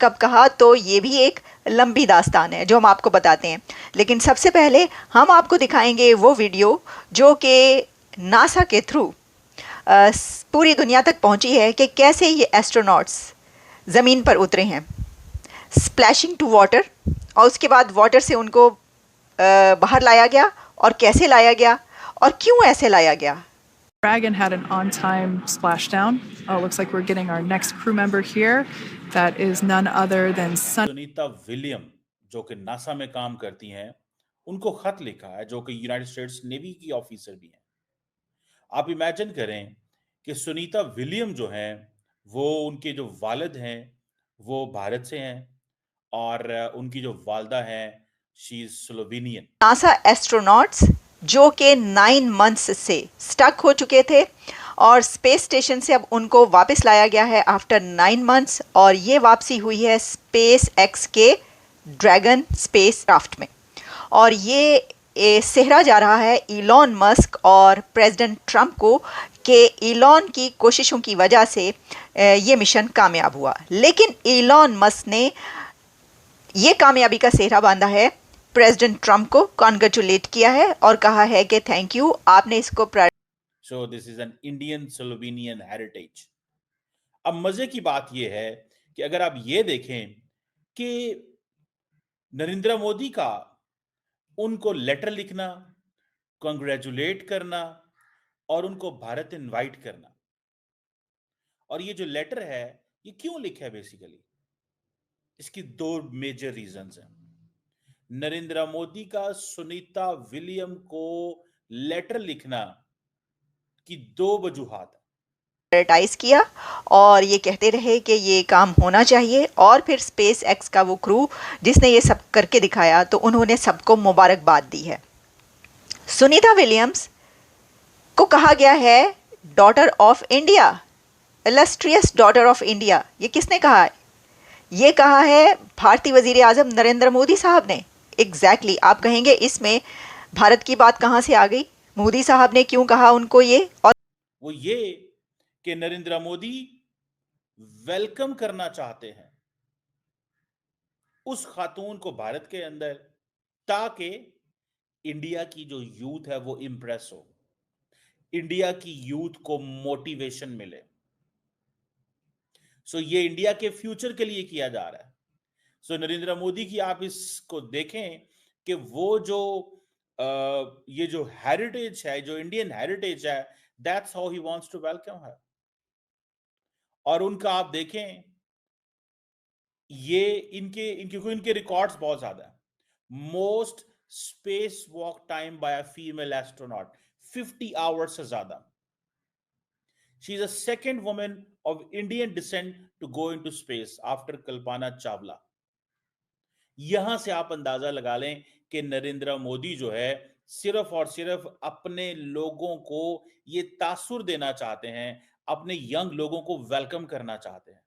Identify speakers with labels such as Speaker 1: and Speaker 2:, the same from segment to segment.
Speaker 1: कब कहा, तो ये भी एक लंबी दास्तान है जो हम आपको बताते हैं। लेकिन सबसे पहले हम आपको दिखाएंगे वो वीडियो जो कि नासा के थ्रू पूरी दुनिया तक पहुंची है कि कैसे ये एस्ट्रोनॉट्स ज़मीन पर उतरे हैं, स्प्लैशिंग टू वाटर, और उसके बाद वाटर से उनको बाहर लाया गया, और कैसे लाया गया और क्यों ऐसे लाया गया।
Speaker 2: Dragon had an on-time splashdown. Looks like we're getting our next crew member here. That is none other than
Speaker 3: Sunita William, जो कि नासा में काम करती हैं, उनको खत लिखा है, जो कि यूनाइटेड स्टेट्स नेवी की ऑफिसर भी हैं। आप इमेजिन करें कि सुनीता विलियम जो हैं, वो उनके जो वालिद हैं, वो भारत से हैं, और उनकी जो वालदा हैं, she is Slovenian.
Speaker 1: NASA astronauts जो कि 9 मंथ्स से स्टक हो चुके थे, और स्पेस स्टेशन से अब उनको वापस लाया गया है आफ्टर 9 मंथ्स, और ये वापसी हुई है स्पेस एक्स के ड्रैगन स्पेस क्राफ्ट में। और ये सेहरा जा रहा है इलॉन मस्क और प्रेसिडेंट ट्रंप को कि इलॉन की कोशिशों की वजह से ये मिशन कामयाब हुआ। लेकिन इलॉन मस्क ने ये कामयाबी का सेहरा बांधा है, प्रेसिडेंट ट्रंप को कॉन्ग्रेचुलेट किया है और कहा है कि थैंक यू, आपने इसको
Speaker 3: so this is an Indian Slovenian heritage. अब मजे की बात यह है कि अगर आप ये देखें कि नरेंद्र मोदी का उनको लेटर लिखना, कॉन्ग्रेचुलेट करना और उनको भारत इनवाइट करना, और ये जो लेटर है ये क्यों लिखा है बेसिकली, इसकी 2 मेजर रीजंस हैं। नरेंद्र मोदी का सुनीता विलियम को लेटर लिखना की 2 वजूहात है।
Speaker 1: प्रायोरिटाइज किया और ये कहते रहे कि ये काम होना चाहिए, और फिर स्पेस एक्स का वो क्रू जिसने ये सब करके दिखाया, तो उन्होंने सबको मुबारकबाद दी है। सुनीता विलियम्स को कहा गया है daughter of India, illustrious daughter of India. ये किसने कहा है? ये कहा है भारतीय वजीर आजम नरेंद्र मोदी साहब ने। एग्जैक्टली आप कहेंगे इसमें भारत की बात कहाँ से आ गई, मोदी साहब ने क्यों कहा उनको ये? और
Speaker 3: वो ये कि नरेंद्र मोदी वेलकम करना चाहते हैं उस खातून को भारत के अंदर, ताकि इंडिया की जो यूथ है वो इंप्रेस हो, इंडिया की यूथ को मोटिवेशन मिले। सो ये इंडिया के फ्यूचर के लिए किया जा रहा है। सो नरेंद्र मोदी की आप इसको देखें कि वो जो ये जो हेरिटेज है, जो इंडियन हेरिटेज है, that's how he wants to welcome her. और उनका आप देखें, ये इनके रिकॉर्ड्स बहुत ज्यादा है। Most space walk time by a female astronaut 50 hours से ज्यादा। She is a second woman of Indian descent to go into space after Kalpana Chawla. यहां से आप अंदाजा लगा लें कि नरेंद्र मोदी जो है सिर्फ और सिर्फ अपने लोगों को ये तासुर देना चाहते हैं, अपने यंग लोगों को वेलकम करना चाहते हैं।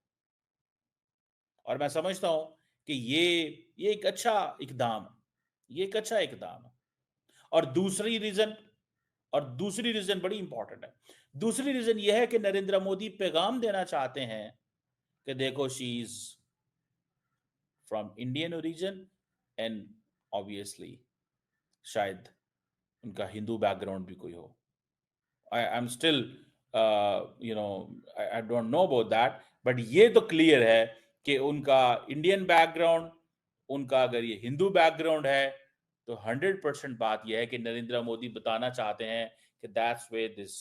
Speaker 3: और मैं समझता हूं कि ये एक अच्छा इकदाम है, ये एक अच्छा इकदाम है। और दूसरी रीजन बड़ी इंपॉर्टेंट है। दूसरी रीजन यह है कि नरेंद्र मोदी पैगाम देना चाहते हैं कि देखो, she is from Indian origin and obviously शायद उनका हिंदू बैकग्राउंड भी कोई हो। I am still I don't know about that, but ये तो क्लियर है कि उनका इंडियन बैकग्राउंड, उनका अगर ये हिंदू बैकग्राउंड है, तो 100% बात यह है कि नरेंद्र मोदी बताना चाहते हैं कि that's way this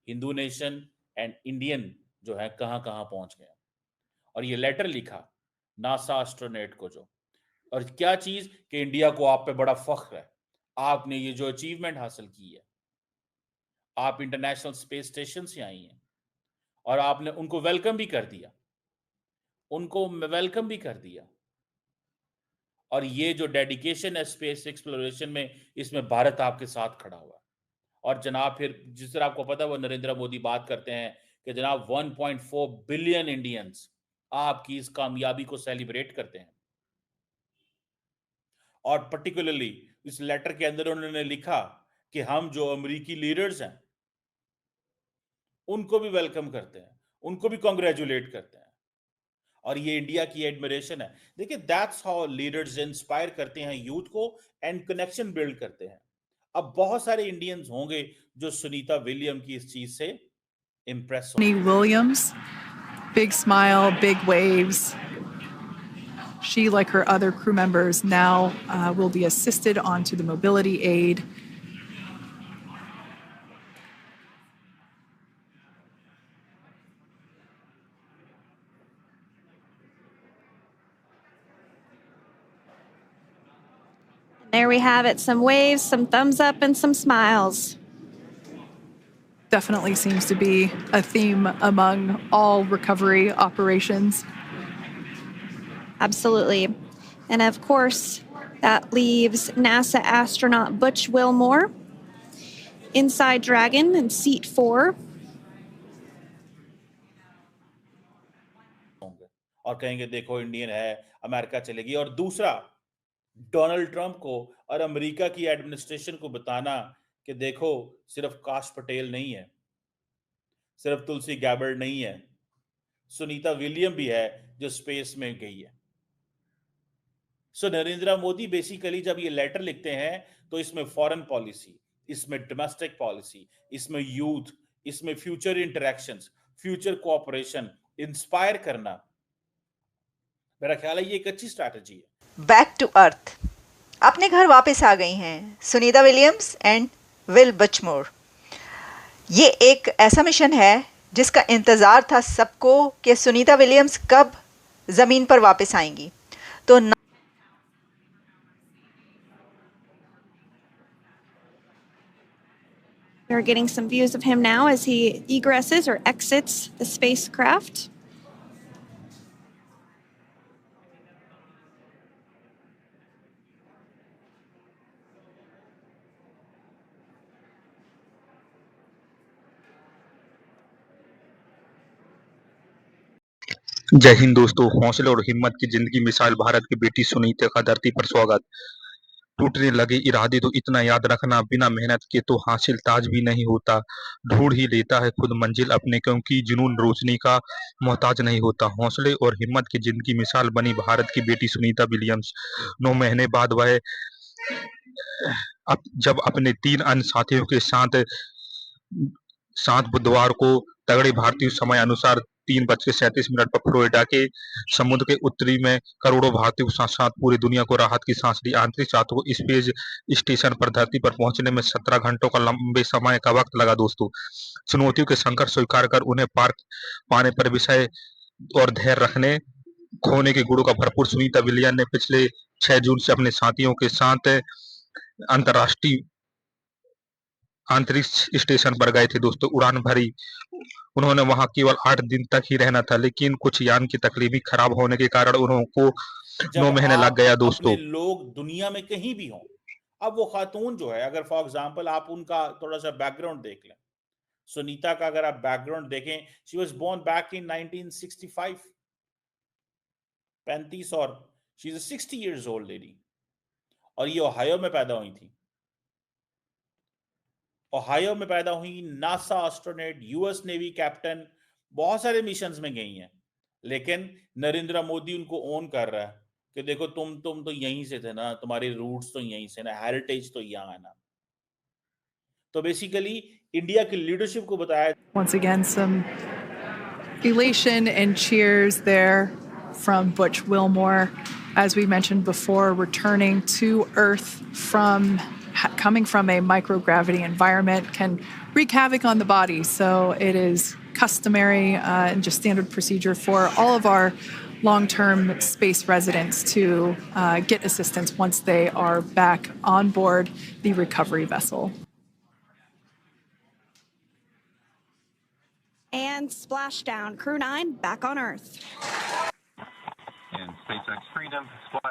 Speaker 3: Hindu nation and Indian जो है कहां कहां पहुंच गए। और ये लेटर लिखा नासा एस्ट्रोनॉट को, जो और क्या चीज कि इंडिया को आप पे बड़ा फख्र है, आपने ये जो अचीवमेंट हासिल की है, आप इंटरनेशनल स्पेस स्टेशन से आई हैं, और आपने उनको वेलकम भी कर दिया, उनको वेलकम भी कर दिया। और ये जो डेडिकेशन है स्पेस एक्सप्लोरेशन में, इसमें भारत आपके साथ खड़ा हुआ। और जनाब फिर जिस तरह आपको पता है वो नरेंद्र मोदी बात करते हैं कि जनाब 1.4 बिलियन इंडियंस आपकी इस कामयाबी को सेलिब्रेट करते हैं। और पर्टिकुलरली इस लेटर के अंदर उन्होंने लिखा कि हम जो अमेरिकी लीडर्स हैं उनको भी वेलकम करते हैं, उनको भी कॉन्ग्रेचुलेट करते हैं। और ये इंडिया की एडमिरेशन है। देखिए, दैट्स हाउ लीडर्स इंस्पायर करते हैं यूथ को एंड कनेक्शन बिल्ड करते हैं। अब बहुत सारे इंडियंस होंगे जो सुनीता विलियम की इस चीज से इम्प्रेस हो।
Speaker 2: Williams, big smile, big waves. She, like her other crew members, now will be assisted onto the mobility aid.
Speaker 4: There we have it, some waves, some thumbs up, and some smiles.
Speaker 2: Definitely seems to be a theme among all recovery operations.
Speaker 4: Absolutely. And of course, that leaves NASA astronaut Butch Wilmore inside Dragon in seat 4.
Speaker 3: और कहेंगे देखो Indian है, America चलेगी। और दूसरा, Donald Trump को और America की एडमिनिस्ट्रेशन को बताना कि देखो सिर्फ काश पटेल नहीं है, सिर्फ तुलसी गैबर्ड नहीं है, सुनीता विलियम भी है जो स्पेस में गई है। सो नरेंद्र मोदी बेसिकली जब ये लेटर लिखते हैं तो इसमें फॉरेन पॉलिसी, इसमें डोमेस्टिक पॉलिसी, इसमें यूथ, इसमें future interactions, future cooperation inspire करना, मेरा ख्याल है ये एक अच्छी स्ट्रैटेजी है।
Speaker 1: बैक टू अर्थ, अपने घर वापस आ गई हैं सुनीता विलियम्स एंड विल बचमोर। ये एक ऐसा मिशन है जिसका इंतज़ार था सबको कि सुनीता विलियम्स कब ज़मीन पर वापस आएंगी। तो
Speaker 4: We're getting some views of him now as he egresses or exits the spacecraft.
Speaker 5: जय हिंद दोस्तों, हौसले और हिम्मत की जिंदगी मिसाल भारत की बेटी सुनीता का धरती पर स्वागत। टूटने लगे इरादे तो इतना याद रखना, बिना मेहनत के तो हासिल ताज भी नहीं होता। ढूंढ ही लेता है खुद मंजिल अपने, क्योंकि जुनून रोशनी का मोहताज नहीं होता। हौसले और हिम्मत की जिंदगी मिसाल बनी भारत की बेटी सुनीता विलियम्स। 9 महीने बाद वह जब अपने 3 अन्य साथियों के साथ बुधवार को तगड़े भारतीय समय अनुसार 3:37 पर फ्लोरिडा के समुद्र के उत्तरी में करोड़ों भारतीयों के साथ साथ पूरी दुनिया को राहत की सांस ली। आंतरिक यात्रियों को स्पेस स्टेशन पर धरती पर पहुंचने में 17 घंटों का लंबे समय का वक्त लगा। दोस्तों, चुनौतियों के संकट स्वीकार कर उन्हें पार पाने पर विषय और धैर्य रखने खोने के गुणों का भरपूर सुनीता विलियम ने पिछले 6 जून से अपने साथियों के साथ अंतर्राष्ट्रीय अंतरिक्ष स्टेशन पर गए थे। दोस्तों, उड़ान भरी। उन्होंने वहां केवल 8 दिन तक ही रहना था, लेकिन कुछ यान की तकनीकी खराब होने के कारण उनको 9 महीने लग गया। दोस्तों,
Speaker 3: अपने लोग दुनिया में कहीं भी हों, अब वो खातून जो है, अगर फॉर एग्जांपल आप उनका थोड़ा सा बैकग्राउंड देख लें, सुनीता का अगर आप बैकग्राउंड देखें, she was born back in 1965, 35, और she is a 60 years old lady, और ये ओहायो में पैदा हुई थी। ओहायो में पैदा हुई, NASA astronaut, US navy captain, बहुत सारे मिशंस में गई हैं, लेकिन नरेंद्र मोदी उनको ओन कर रहा है कि देखो तुम तो यहीं से थे ना, तुम्हारे रूट्स तो यहीं से ना, हेरिटेज तो यहाँ है ना। तो बेसिकली इंडिया की लीडरशिप को बताया।
Speaker 2: Once again, some elation and cheers there from Butch Wilmore. As we mentioned before, returning to Earth coming from a microgravity environment can wreak havoc on the body. So it is customary and just standard procedure for all of our long-term space residents to get assistance once they are back on board the recovery vessel.
Speaker 4: And splashdown, Crew 9 back on Earth.
Speaker 6: And SpaceX Freedom splash.